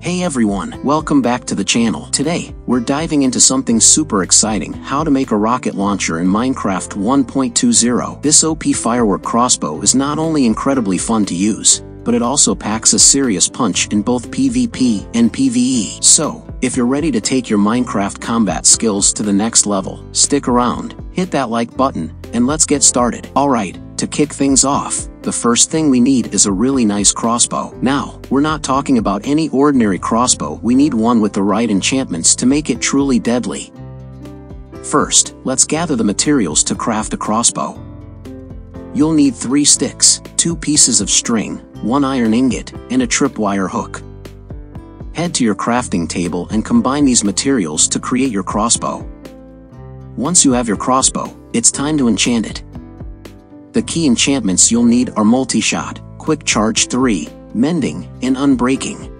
Hey everyone, welcome back to the channel. Today, we're diving into something super exciting, how to make a rocket launcher in Minecraft 1.20. This OP Firework Crossbow is not only incredibly fun to use, but it also packs a serious punch in both PvP and PvE. So, if you're ready to take your Minecraft combat skills to the next level, stick around, hit that like button, and let's get started. Alright, to kick things off, the first thing we need is a really nice crossbow. Now, we're not talking about any ordinary crossbow, we need one with the right enchantments to make it truly deadly. First, let's gather the materials to craft a crossbow. You'll need 3 sticks, 2 pieces of string, 1 iron ingot, and a tripwire hook. Head to your crafting table and combine these materials to create your crossbow. Once you have your crossbow, it's time to enchant it. The key enchantments you'll need are Multi-Shot, Quick Charge 3, Mending, and Unbreaking.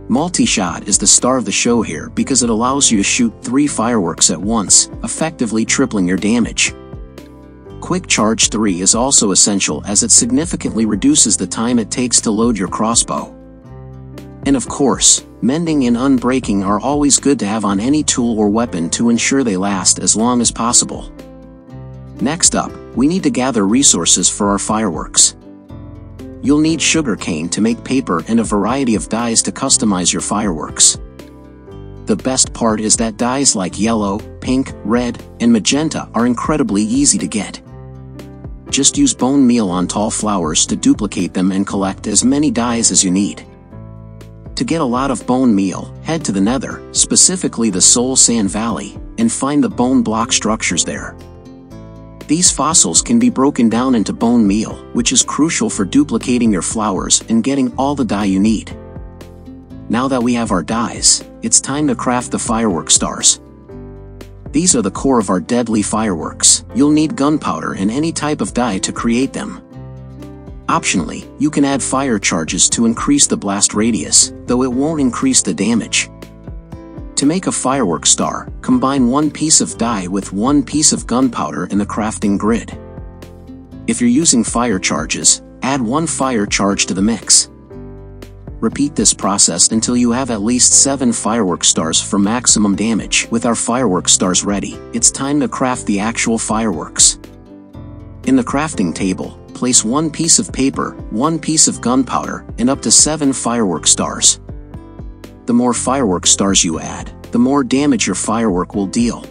Multi-Shot is the star of the show here because it allows you to shoot 3 fireworks at once, effectively tripling your damage. Quick Charge 3 is also essential as it significantly reduces the time it takes to load your crossbow. And of course, Mending and Unbreaking are always good to have on any tool or weapon to ensure they last as long as possible. Next up, we need to gather resources for our fireworks. You'll need sugarcane to make paper and a variety of dyes to customize your fireworks. The best part is that dyes like yellow, pink, red, and magenta are incredibly easy to get. Just use bone meal on tall flowers to duplicate them and collect as many dyes as you need. To get a lot of bone meal, head to the Nether, specifically the Soul Sand Valley, and find the bone block structures there. These fossils can be broken down into bone meal, which is crucial for duplicating your flowers and getting all the dye you need. Now that we have our dyes, it's time to craft the firework stars. These are the core of our deadly fireworks. You'll need gunpowder and any type of dye to create them. Optionally, you can add fire charges to increase the blast radius, though it won't increase the damage. To make a firework star, combine 1 piece of dye with 1 piece of gunpowder in the crafting grid. If you're using fire charges, add 1 fire charge to the mix. Repeat this process until you have at least 7 firework stars for maximum damage. With our firework stars ready, it's time to craft the actual fireworks. In the crafting table, place 1 piece of paper, 1 piece of gunpowder, and up to 7 firework stars. The more firework stars you add, the more damage your firework will deal.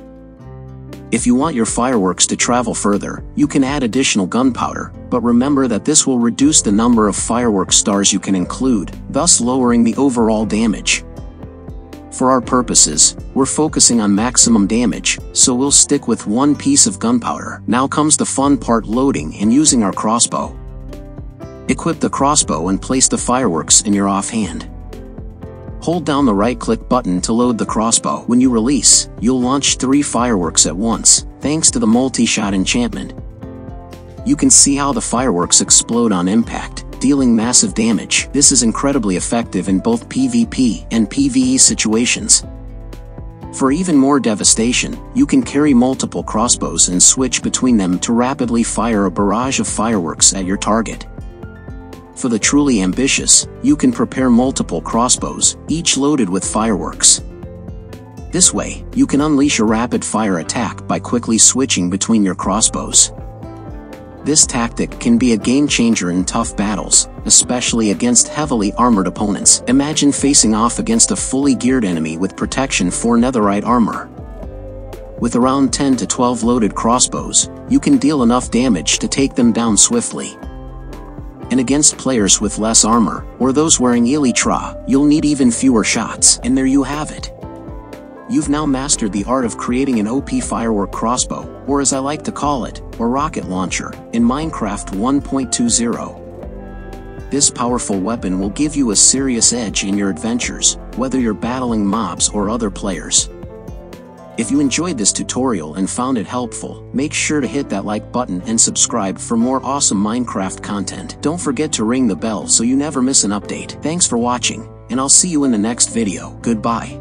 If you want your fireworks to travel further, you can add additional gunpowder, but remember that this will reduce the number of firework stars you can include, thus lowering the overall damage. For our purposes, we're focusing on maximum damage, so we'll stick with 1 piece of gunpowder. Now comes the fun part, loading and using our crossbow. Equip the crossbow and place the fireworks in your offhand. Hold down the right-click button to load the crossbow. When you release, you'll launch 3 fireworks at once, thanks to the multi-shot enchantment. You can see how the fireworks explode on impact, dealing massive damage. This is incredibly effective in both PvP and PvE situations. For even more devastation, you can carry multiple crossbows and switch between them to rapidly fire a barrage of fireworks at your target. For the truly ambitious, you can prepare multiple crossbows, each loaded with fireworks. This way, you can unleash a rapid-fire attack by quickly switching between your crossbows. This tactic can be a game-changer in tough battles, especially against heavily armored opponents. Imagine facing off against a fully geared enemy with protection for netherite armor. With around 10 to 12 loaded crossbows, you can deal enough damage to take them down swiftly. And against players with less armor, or those wearing elytra, you'll need even fewer shots. And there you have it. You've now mastered the art of creating an OP Firework Crossbow, or as I like to call it, a rocket launcher, in Minecraft 1.20. This powerful weapon will give you a serious edge in your adventures, whether you're battling mobs or other players. If you enjoyed this tutorial and found it helpful, make sure to hit that like button and subscribe for more awesome Minecraft content. Don't forget to ring the bell so you never miss an update. Thanks for watching, and I'll see you in the next video. Goodbye.